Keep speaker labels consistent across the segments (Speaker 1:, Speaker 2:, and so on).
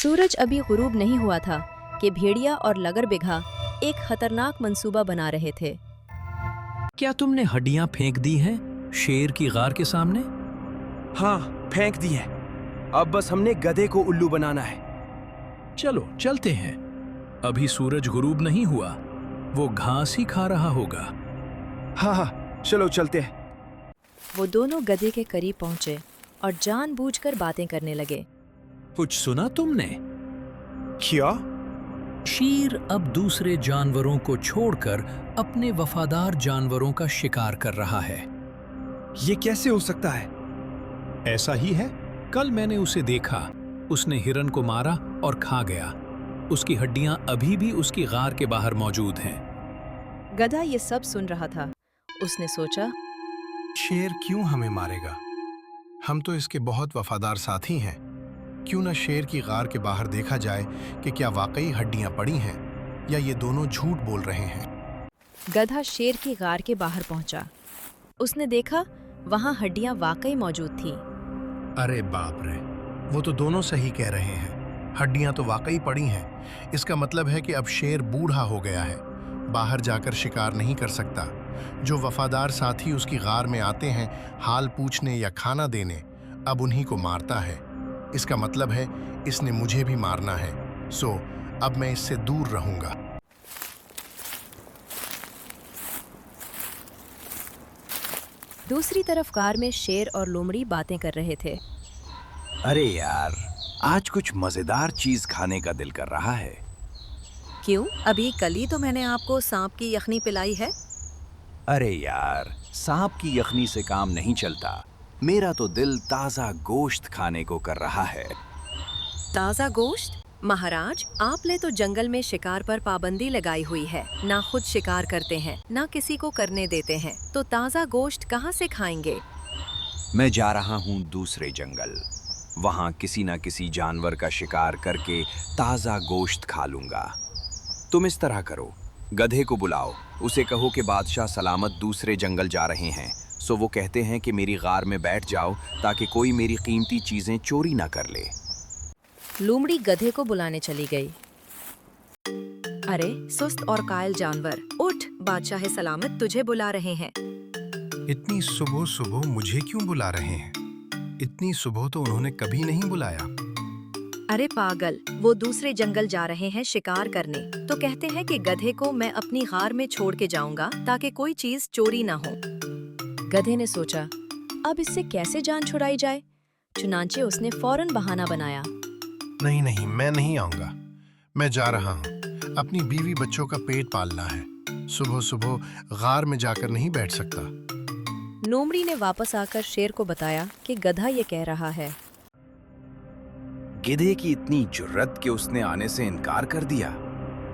Speaker 1: सूरज अभी गुरूब नहीं हुआ था कि भेड़िया और लगर बिघा एक खतरनाक मंसूबा बना रहे थे।
Speaker 2: क्या तुमने हड्डियां फेंक दी हैं शेर की गार के सामने?
Speaker 3: हाँ, फेंक दी है। अब बस हमने गधे को उल्लू बनाना है।
Speaker 2: चलो चलते हैं। अभी सूरज गुरूब नहीं हुआ, वो घास ही खा रहा होगा।
Speaker 3: हाँ, चलो चलते हैं।
Speaker 1: वो दोनों गधे के करीब पहुंचे और जानबूझकर बातें करने लगे।
Speaker 2: कुछ सुना तुमने?
Speaker 3: क्या?
Speaker 2: शेर अब दूसरे जानवरों को छोड़कर अपने वफादार जानवरों का शिकार कर रहा है।
Speaker 3: ये कैसे हो सकता है?
Speaker 2: ऐसा ही है। कल मैंने उसे देखा। उसने हिरन को मारा और खा गया। उसकी हड्डियां अभी भी उसकी गार के बाहर मौजूद हैं।
Speaker 1: गधा ये सब सुन रहा था। उसने सोचा,
Speaker 4: शेर क्यों हमें मारेगा? हम तो इसके बहुत वफादार साथी हैं। क्यों न शेर की गार के बाहर देखा जाए कि क्या वाकई हड्डियां पड़ी हैं या ये दोनों झूठ बोल रहे हैं।
Speaker 1: गधा शेर की गार के बाहर पहुंचा। उसने देखा वहां हड्डियां वाकई मौजूद थीं।
Speaker 4: अरे बाप रे, वो तो दोनों सही कह रहे हैं। हड्डियां तो वाकई पड़ी हैं। इसका मतलब है कि अब शेर बूढ़ा हो गया है, बाहर जाकर शिकार नहीं कर सकता। जो वफादार साथी उसकी गार में आते हैं हाल पूछने या खाना देने, अब उन्हीं को मारता है। इसका मतलब है इसने मुझे भी मारना है। सो अब मैं इससे दूर रहूंगा।
Speaker 1: दूसरी तरफ कार में शेर और लोमड़ी बातें कर रहे थे।
Speaker 5: अरे यार, आज कुछ मजेदार चीज खाने का दिल कर रहा है।
Speaker 6: क्यों? अभी कल ही तो मैंने आपको सांप की यखनी पिलाई है।
Speaker 5: अरे यार, सांप की यखनी से काम नहीं चलता। मेरा तो दिल ताजा गोश्त खाने को कर रहा है।
Speaker 6: ताजा गोश्त? महाराज, आपने तो जंगल में शिकार पर पाबंदी लगाई हुई है। ना खुद शिकार करते हैं, ना किसी को करने देते हैं, तो ताजा गोश्त कहाँ से खाएंगे?
Speaker 5: मैं जा रहा हूँ दूसरे जंगल। वहाँ किसी न किसी जानवर का शिकार करके ताजा गोश्त खा लूंगा। तुम इस तरह करो, गधे को बुलाओ, उसे कहो कि बादशाह सलामत दूसरे जंगल जा रहे हैं। सो वो कहते हैं कि मेरी गार में बैठ जाओ ताकि कोई मेरी कीमती चीजें चोरी ना कर ले।
Speaker 1: लोमड़ी गधे को बुलाने चली गई।
Speaker 6: अरे सुस्त और कायल जानवर, उठ, बादशाह सलामत तुझे बुला रहे हैं।
Speaker 4: इतनी सुबह सुबह मुझे क्यों बुला रहे हैं? इतनी सुबह तो उन्होंने कभी नहीं बुलाया।
Speaker 6: अरे पागल, वो दूसरे जंगल जा रहे हैं शिकार करने, तो कहते हैं कि गधे को मैं अपनी गार में छोड़ के जाऊंगा ताकि कोई चीज चोरी ना हो।
Speaker 1: गधे ने सोचा, अब इससे कैसे जान छुड़ाई जाए। चुनांचे उसने फौरन बहाना बनाया।
Speaker 4: नहीं नहीं, मैं नहीं आऊंगा। मैं जा रहा हूँ। अपनी बीवी बच्चों का पेट पालना है। सुबह सुबह गार में जाकर नहीं बैठ सकता।
Speaker 1: लोमड़ी ने वापस आकर शेर को बताया कि गधा ये कह रहा है।
Speaker 5: गिधे की इतनी जुर्रत कि उसने आने से इनकार कर दिया।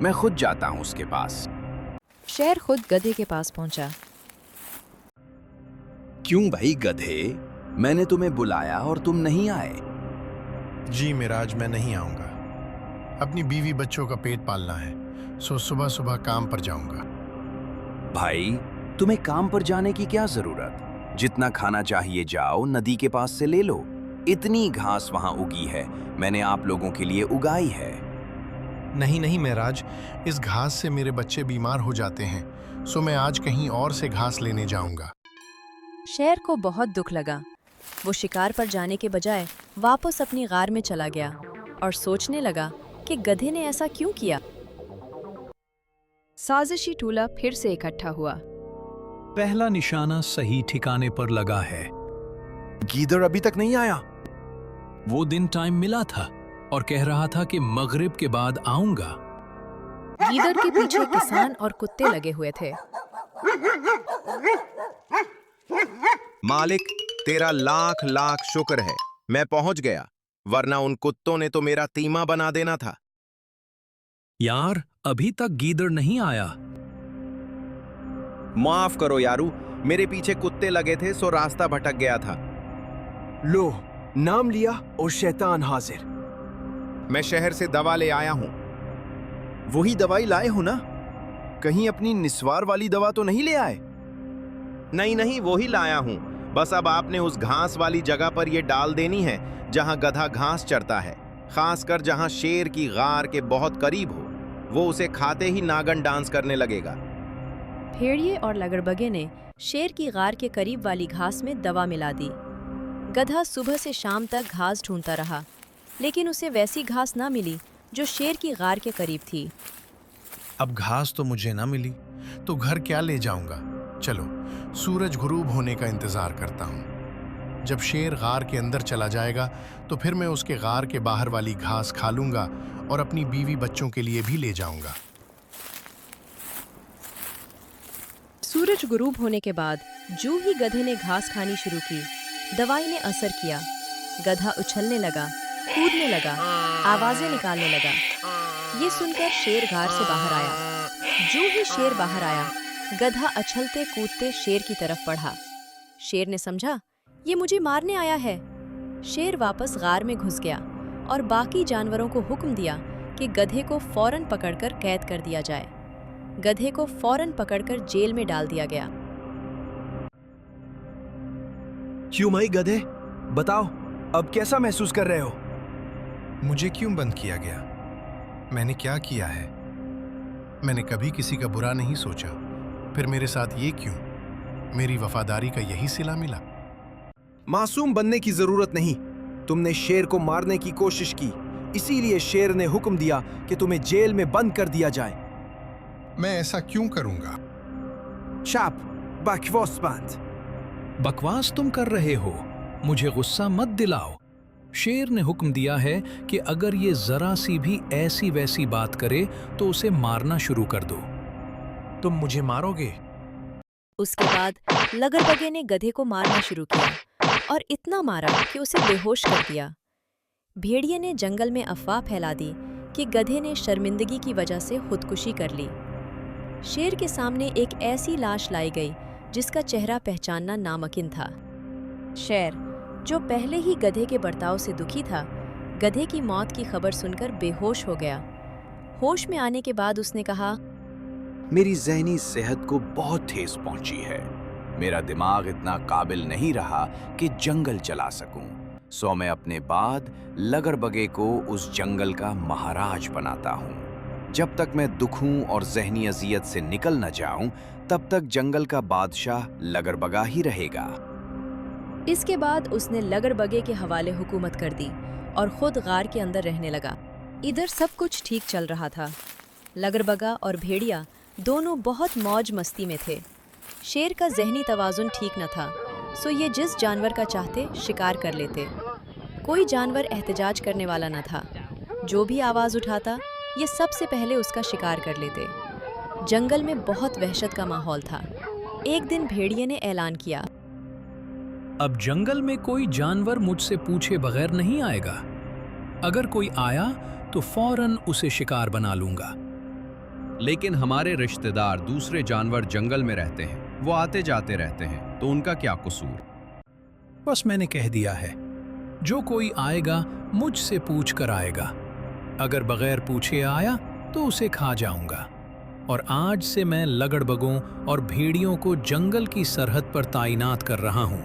Speaker 5: मैं खुद जाता हूँ उसके पास।
Speaker 1: शेर खुद गधे के पास पहुंचा।
Speaker 5: क्यों भाई गधे, मैंने तुम्हें बुलाया और तुम नहीं आए।
Speaker 4: जी मिराज, मैं नहीं आऊंगा। अपनी बीवी बच्चों का पेट पालना है, सो सुबह सुबह काम पर जाऊंगा।
Speaker 5: भाई, तुम्हें काम पर जाने की क्या जरूरत? जितना खाना चाहिए जाओ, नदी के पास से ले लो। इतनी घास वहां उगी है, मैंने आप लोगों के लिए उगाई है।
Speaker 4: नहीं नहीं मिराज, इस घास से मेरे बच्चे बीमार हो जाते हैं, सो मैं आज कहीं और से घास लेने जाऊंगा।
Speaker 1: शेर को बहुत दुख लगा। वो शिकार पर जाने के बजाय वापस अपनी गार में चला गया और सोचने लगा कि गधे ने ऐसा क्यों किया। साजिशी टोला फिर से इकट्ठा हुआ।
Speaker 2: पहला निशाना सही ठिकाने पर लगा है।
Speaker 3: गीदड़ अभी तक नहीं आया।
Speaker 2: वो दिन टाइम मिला था और कह रहा था कि मगरिब के बाद आऊंगा।
Speaker 1: गीदड़ के पीछे किसान और कुत्ते लगे हुए थे।
Speaker 7: मालिक, तेरा लाख लाख शुक्र है, मैं पहुंच गया, वरना उन कुत्तों ने तो मेरा तीमा बना देना था।
Speaker 2: यार, अभी तक गीदड़ नहीं आया।
Speaker 7: माफ करो यारू, मेरे पीछे कुत्ते लगे थे सो रास्ता भटक गया था।
Speaker 3: लो, नाम लिया और शैतान हाजिर।
Speaker 7: मैं शहर से दवा ले आया हूं।
Speaker 3: वही दवाई लाए हो ना? कहीं अपनी निस्वार वाली दवा तो नहीं ले आए?
Speaker 7: नहीं नहीं, वो ही लाया हूं। बस अब आपने उस घास वाली जगह पर ये डाल देनी है जहां गधा घास चरता है। खासकर जहां शेर की गार के बहुत करीब हो। वो उसे खाते ही नागन डांस करने लगेगा।
Speaker 1: भेड़िए और लगड़बगे ने शेर की गार के करीब वाली घास में दवा मिला दी। गधा सुबह से शाम तक घास ढूंढता रहा, लेकिन उसे वैसी घास ना मिली जो शेर की गार के करीब थी।
Speaker 4: अब घास तो मुझे ना मिली तो घर क्या ले जाऊंगा। चलो सूरज गुरूब होने का इंतजार करता हूं। जब शेर गार के अंदर चला जाएगा तो फिर मैं उसके गार के बाहर वाली घास खा लूंगा और अपनी बीवी बच्चों के लिए भी ले जाऊंगा।
Speaker 1: सूरज गुरूब होने के बाद जूं ही गधे ने घास खानी शुरू की, दवाई ने असर किया। गधा उछलने लगा, कूदने लगा, आवाजें निकालने लगा। ये सुनकर शेर घार से बाहर आया। जूं ही शेर बाहर आया, गधा अछलते कूदते शेर की तरफ बढ़ा। शेर ने समझा ये मुझे मारने आया है। शेर वापस गार में घुस गया और बाकी जानवरों को हुक्म दिया कि गधे को फौरन पकड़कर कैद कर दिया जाए। गधे को फौरन पकड़कर जेल में डाल दिया गया।
Speaker 3: क्यों भाई गधे, बताओ अब कैसा महसूस कर रहे हो?
Speaker 4: मुझे क्यों बंद किया गया? मैंने क्या किया है? मैंने कभी किसी का बुरा नहीं सोचा, फिर मेरे साथ ये क्यों? मेरी वफादारी का यही सिला मिला।
Speaker 3: मासूम बनने की जरूरत नहीं। तुमने शेर को मारने की कोशिश की, इसीलिए शेर ने हुक्म दिया कि तुम्हें जेल में बंद कर दिया जाए।
Speaker 4: मैं ऐसा क्यों करूंगा?
Speaker 3: शाप बकवास बंद।
Speaker 2: बकवास तुम कर रहे हो, मुझे गुस्सा मत दिलाओ। शेर ने हुक्म दिया है कि अगर ये जरा सी भी ऐसी वैसी बात करे तो उसे मारना शुरू कर दो।
Speaker 3: तुम मुझे मारोगे?
Speaker 1: उसके बाद लगड़बगे ने गधे को मारना शुरू किया और इतना मारा कि उसे बेहोश कर दिया। भेड़िए ने जंगल में अफवाह फैला दी कि गधे ने शर्मिंदगी की वजह से खुदकुशी कर ली। शेर के सामने एक ऐसी लाश लाई गई जिसका चेहरा पहचानना नामुमकिन था। शेर, जो पहले ही गधे के बर्ताव से दुखी था, गधे की मौत की खबर सुनकर बेहोश हो गया। होश में आने के बाद उसने कहा,
Speaker 5: मेरी ज़हनी सेहत को बहुत ठेस पहुंची है। मेरा दिमाग इतना काबिल नहीं रहा कि जंगल चला सकूं, सो मैं अपने बाद लगड़बगे को उस जंगल का महाराज बनाता हूं। जब तक मैं दुखों और ज़हनी अजियत से निकल न जाऊं, तब तक जंगल का बादशाह लगड़बगा ही रहेगा।
Speaker 1: इसके बाद उसने लगड़बगे के हवाले हुकूमत कर दी और खुद गार के अंदर रहने लगा। इधर सब कुछ ठीक चल रहा था। लगड़बगा और भेड़िया दोनों बहुत मौज मस्ती में थे। शेर का ज़हनी तवाज़ुन ठीक न था, सो ये जिस जानवर का चाहते शिकार कर लेते। कोई जानवर एहतजाज करने वाला न था। जो भी आवाज़ उठाता, ये सबसे पहले उसका शिकार कर लेते। जंगल में बहुत वहशत का माहौल था। एक दिन भेड़िए ने ऐलान किया,
Speaker 2: अब जंगल में कोई जानवर मुझसे पूछे बगैर नहीं आएगा। अगर कोई आया तो फौरन उसे शिकार बना लूंगा।
Speaker 5: लेकिन हमारे रिश्तेदार दूसरे जानवर जंगल में रहते हैं, वो आते जाते रहते हैं, तो उनका क्या कसूर?
Speaker 2: बस मैंने कह दिया है, जो कोई आएगा मुझसे पूछ कर आएगा। अगर बगैर पूछे आया तो उसे खा जाऊंगा। और आज से मैं लगड़बगों और भेड़ियों को जंगल की सरहद पर तैनात कर रहा हूं,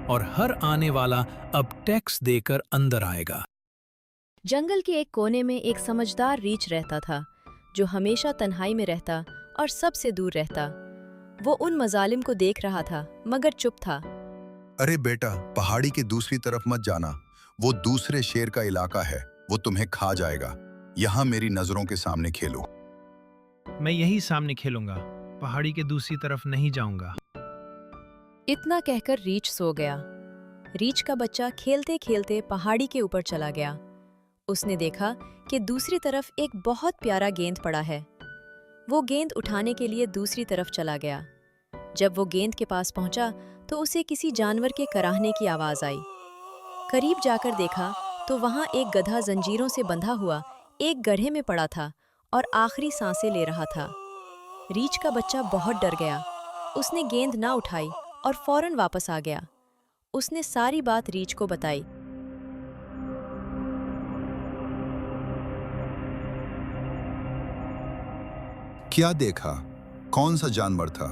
Speaker 2: और हर आने वाला अब टैक्स देकर अंदर आएगा।
Speaker 1: जंगल के एक कोने में एक समझदार रीछ रहता था, जो हमेशा तन्हाई में रहता और सबसे दूर रहता। वो उन मजालिम को देख रहा था, मगर चुप था।
Speaker 8: अरे बेटा, पहाड़ी की दूसरी तरफ मत जाना। वो दूसरे शेर का इलाका है, वो तुम्हें खा जाएगा। यहाँ मेरी नजरों के सामने खेलो।
Speaker 9: मैं यही सामने खेलूंगा, पहाड़ी के दूसरी तरफ नहीं जाऊंगा।
Speaker 1: इतना कहकर रीछ सो गया। रीछ का बच्चा खेलते खेलते पहाड़ी के ऊपर चला गया। उसने देखा कि दूसरी तरफ एक बहुत प्यारा गेंद पड़ा है। वो गेंद उठाने के लिए दूसरी तरफ चला गया। जब वो गेंद के पास पहुंचा तो उसे किसी जानवर के कराहने की आवाज आई। करीब जाकर देखा तो वहां एक गधा जंजीरों से बंधा हुआ एक गड्ढे में पड़ा था और आखिरी सांसें ले रहा था। रीछ का बच्चा बहुत डर गया। उसने गेंद ना उठाई और फौरन वापस आ गया। उसने सारी बात रीछ को बताई।
Speaker 8: क्या देखा? कौन सा जानवर था?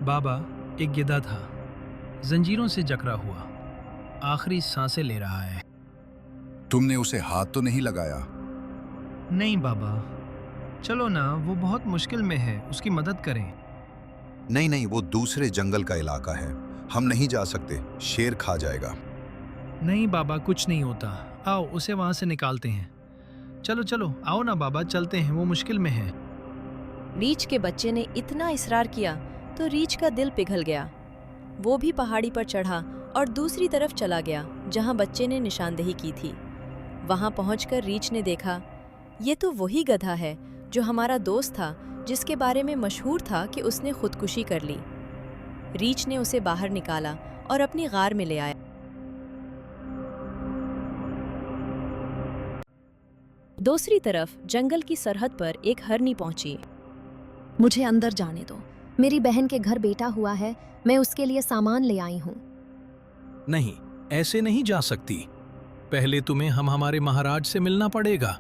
Speaker 9: बाबा, एक गिद्धा था, जंजीरों से जकड़ा हुआ, आखिरी सांसें ले रहा है।
Speaker 8: तुमने उसे हाथ तो नहीं लगाया?
Speaker 9: नहीं बाबा, चलो ना, वो बहुत मुश्किल में है, उसकी मदद करें।
Speaker 8: नहीं नहीं, वो दूसरे जंगल का इलाका है, हम नहीं जा सकते, शेर खा जाएगा।
Speaker 9: नहीं बाबा, कुछ नहीं होता, आओ उसे वहां से निकालते हैं। चलो चलो, आओ ना बाबा, चलते हैं, वो मुश्किल में है।
Speaker 1: रीछ के बच्चे ने इतना इसरार किया तो रीछ का दिल पिघल गया। वो भी पहाड़ी पर चढ़ा और दूसरी तरफ चला गया जहां बच्चे ने निशानदेही की थी। वहां पहुंचकर रीछ ने देखा, ये तो वही गधा है जो हमारा दोस्त था, जिसके बारे में मशहूर था कि उसने खुदकुशी कर ली। रीछ ने उसे बाहर निकाला और अपनी गार में ले आया। दूसरी तरफ जंगल की सरहद पर एक हरनी पहुंची।
Speaker 10: मुझे अंदर जाने दो, मेरी बहन के घर बेटा हुआ है, मैं उसके लिए सामान ले आई हूँ।
Speaker 2: नहीं, ऐसे नहीं जा सकती। पहले तुम्हें हमारे महाराज से मिलना पड़ेगा।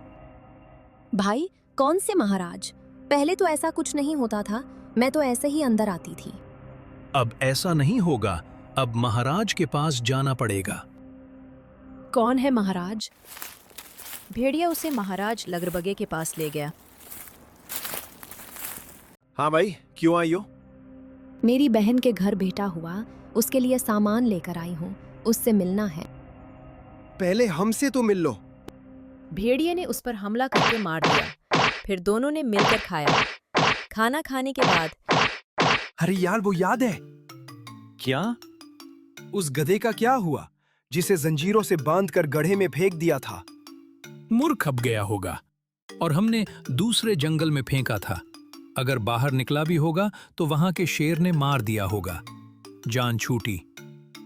Speaker 10: भाई, कौन से महाराज? पहले तो ऐसा कुछ नहीं होता था, मैं तो ऐसे ही अंदर आती थी।
Speaker 2: अब ऐसा नहीं होगा, अब महाराज के पास जाना पड़ेगा।
Speaker 10: कौन है महाराज?
Speaker 1: भेड़िया उसे महाराज लगरबगे के पास ले गया।
Speaker 3: हाँ भाई, क्यों आई हो?
Speaker 10: मेरी बहन के घर बेटा हुआ, उसके लिए सामान लेकर आई हूँ, उससे मिलना है।
Speaker 3: पहले हमसे तो मिल लो।
Speaker 1: भेड़िए ने उस पर हमला करके मार दिया। फिर दोनों ने मिलकर खाया। खाना खाने के बाद,
Speaker 3: अरे यार, वो याद है
Speaker 2: क्या?
Speaker 3: उस गधे का क्या हुआ जिसे जंजीरों से बांधकर गड्ढे में फेंक दिया था?
Speaker 2: मुर्ख खप गया होगा और हमने दूसरे जंगल में फेंका था। अगर बाहर निकला भी होगा तो वहां के शेर ने मार दिया होगा। जान छूटी।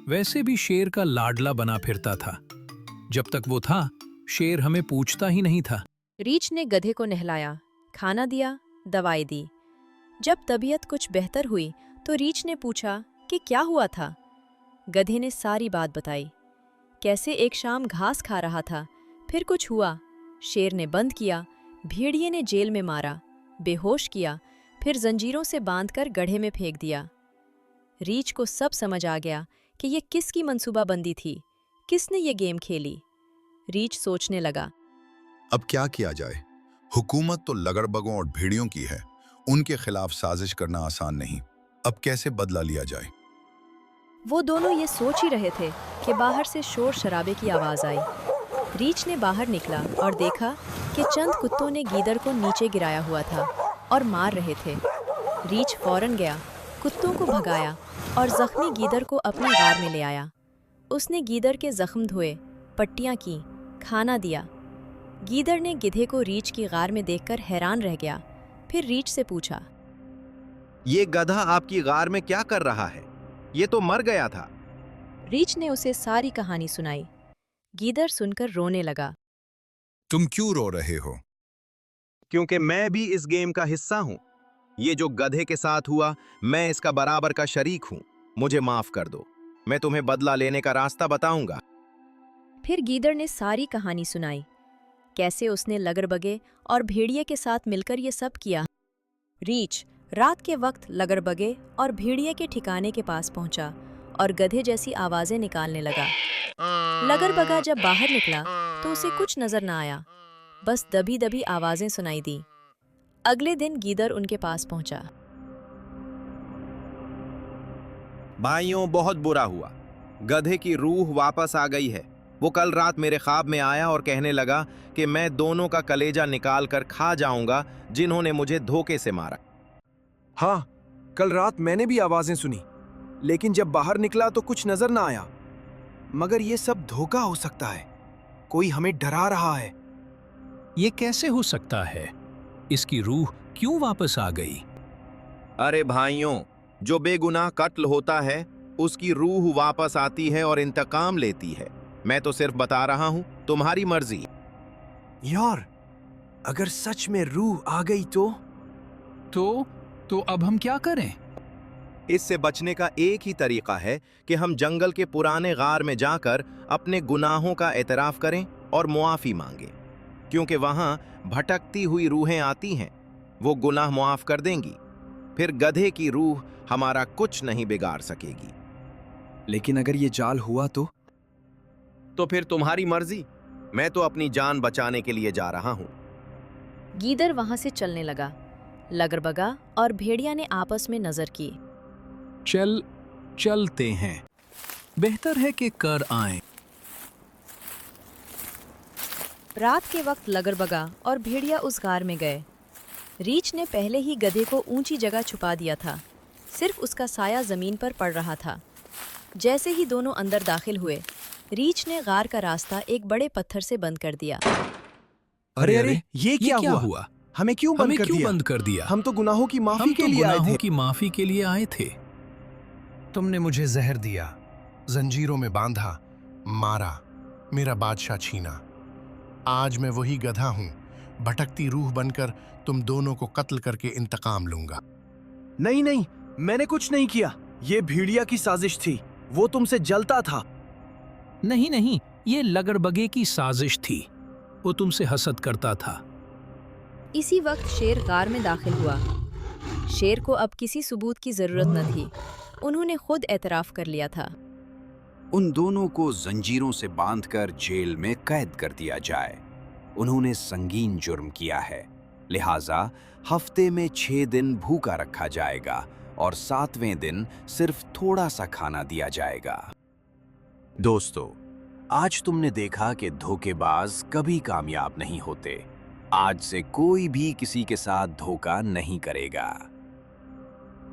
Speaker 2: वैसे भी शेर का लाडला बना फिरता था। जब तक वो था, शेर हमें पूछता ही नहीं था।
Speaker 1: रीछ ने गधे को नहलाया, खाना दिया, दवाई दी। जब तबीयत कुछ बेहतर हुई तो रीछ ने पूछा कि क्या हुआ था। गधे ने सारी बात बताई, कैसे एक शाम घास खा रहा था, फिर कुछ हुआ, शेर ने बंद किया, भेड़िए ने जेल में मारा, बेहोश किया, फिर जंजीरों से बांधकर गड्ढे में फेंक दिया। रीछ को सब समझ आ गया कि ये किसकी मंसूबाबंदी थी, किसने ये गेम खेली। रीछ सोचने लगा,
Speaker 8: अब क्या किया जाए? हुकूमत तो लगड़बगों और भेड़ियों की है, उनके खिलाफ साजिश करना आसान नहीं। अब कैसे बदला लिया जाए?
Speaker 1: वो दोनों ये सोच ही रहे थे कि बाहर से शोर शराबे की आवाज आई। रीछ ने बाहर निकला और देखा कि चंद कुत्तों ने गीदड़ को नीचे गिराया हुआ था और मार रहे थे। रीछ फौरन गया, कुत्तों को भगाया और जख्मी गीदड़ को अपनी गार में ले आया। उसने गीदड़ के जख्म धोए, पट्टियां की, खाना दिया। गीदड़ ने गिधे को रीछ की गार में देखकर हैरान रह गया। फिर रीछ से पूछा,
Speaker 7: ये गधा आपकी गार में क्या कर रहा है? ये तो मर गया था।
Speaker 1: रीछ ने उसे सारी कहानी सुनाई। गीदड़ सुनकर रोने लगा।
Speaker 8: तुम क्यों रो रहे हो?
Speaker 7: क्योंकि मैं भी इस गेम का हिस्सा हूं। ये जो गधे के साथ हुआ, मैं इसका बराबर का शरीक हूं। मुझे माफ कर दो, मैं तुम्हें बदला लेने का रास्ता बताऊंगा।
Speaker 1: फिर गीदड़ ने सारी कहानी सुनाई, कैसे उसने लगड़बगे और भेड़िए के साथ मिलकर ये सब किया। रीछ रात के वक्त लगड़बगे और भेड़िए के ठिकाने के पास पहुंचा और गधे जैसी आवाजें निकालने लगा। लगड़बगा जब बाहर निकला तो उसे कुछ नजर न आया, बस दबी दबी आवाजें सुनाई दी। अगले दिन गीदड़ उनके पास पहुंचा।
Speaker 7: भाइयों, बहुत बुरा हुआ। गधे की रूह वापस आ गई है। वो कल रात मेरे ख्वाब में आया और कहने लगा कि मैं दोनों का कलेजा निकाल कर खा जाऊंगा जिन्होंने मुझे धोखे से मारा।
Speaker 3: हाँ, कल रात मैंने भी आवाजें सुनी, लेकिन जब बाहर निकला तो कुछ नजर ना आया। मगर ये सब धोखा हो सकता है, कोई हमें डरा रहा है।
Speaker 2: ये कैसे हो सकता है? इसकी रूह क्यों वापस आ गई?
Speaker 7: अरे भाइयों, जो बेगुनाह कत्ल होता है उसकी रूह वापस आती है और इंतकाम लेती है। मैं तो सिर्फ बता रहा हूं, तुम्हारी मर्जी।
Speaker 3: यार, अगर सच में रूह आ गई
Speaker 2: तो अब हम क्या करें?
Speaker 7: इससे बचने का एक ही तरीका है कि हम जंगल के पुराने गार में जाकर अपने गुनाहों का एतराफ करें और मुआफी मांगें, क्योंकि वहां भटकती हुई रूहें आती हैं, वो गुनाह मुआफ कर देंगी। फिर गधे की रूह हमारा कुछ नहीं बिगाड़ सकेगी।
Speaker 3: लेकिन अगर ये जाल हुआ तो
Speaker 7: फिर तुम्हारी मर्जी। मैं तो अपनी जान बचाने के लिए जा रहा हूँ।
Speaker 1: गीदड़ वहां से चलने लगा। लगरबगा और भेड़िया ने आपस में नजर की।
Speaker 2: चलते हैं। बेहतर है कि कर आएं।
Speaker 1: रात के वक्त लगरबगा और भेड़िया उस गार में गए। रीछ ने पहले ही गधे को ऊंची जगह छुपा दिया था, सिर्फ उसका साया जमीन पर पड़ रहा था। जैसे ही दोनों अंदर दाखिल हुए, रीछ ने गार का रास्ता एक बड़े पत्थर से बंद कर दिया।
Speaker 3: अरे अरे, ये क्या हुआ? हमें क्यों
Speaker 2: हमें
Speaker 3: बंद कर
Speaker 2: क्यों
Speaker 3: दिया?
Speaker 2: बंद कर दिया?
Speaker 3: हम तो गुनाहों की माफी
Speaker 2: हम
Speaker 3: के
Speaker 2: तो
Speaker 3: लिए आए
Speaker 2: गुनाहों
Speaker 3: थे।
Speaker 2: की माफी के लिए आए थे।
Speaker 4: तुमने मुझे जहर दिया, जंजीरों में बांधा, मारा, मेरा बादशाह छीना। आज मैं वही गधा हूं, भटकती रूह बनकर तुम दोनों को कत्ल करके इंतकाम लूंगा।
Speaker 3: नहीं नहीं, मैंने कुछ नहीं किया। ये भेड़िया की साजिश थी। वो तुमसे जलता था।
Speaker 2: नहीं नहीं, ये लगड़बगे की साजिश थी। वो तुमसे हसद करता था।
Speaker 1: इसी वक्त शेर गार में दाखिल हुआ। शेर को अब किसी सबूत की जरूरत न थी। उन्होंने खुद एतराफ कर लिया था।
Speaker 5: उन दोनों को जंजीरों से बांधकर जेल में कैद कर दिया जाए। उन्होंने संगीन जुर्म किया है, लिहाजा हफ्ते में 6 दिन भूखा रखा जाएगा और 7वें दिन सिर्फ थोड़ा सा खाना दिया जाएगा। दोस्तों, आज तुमने देखा कि धोखेबाज कभी कामयाब नहीं होते। आज से कोई भी किसी के साथ धोखा नहीं करेगा।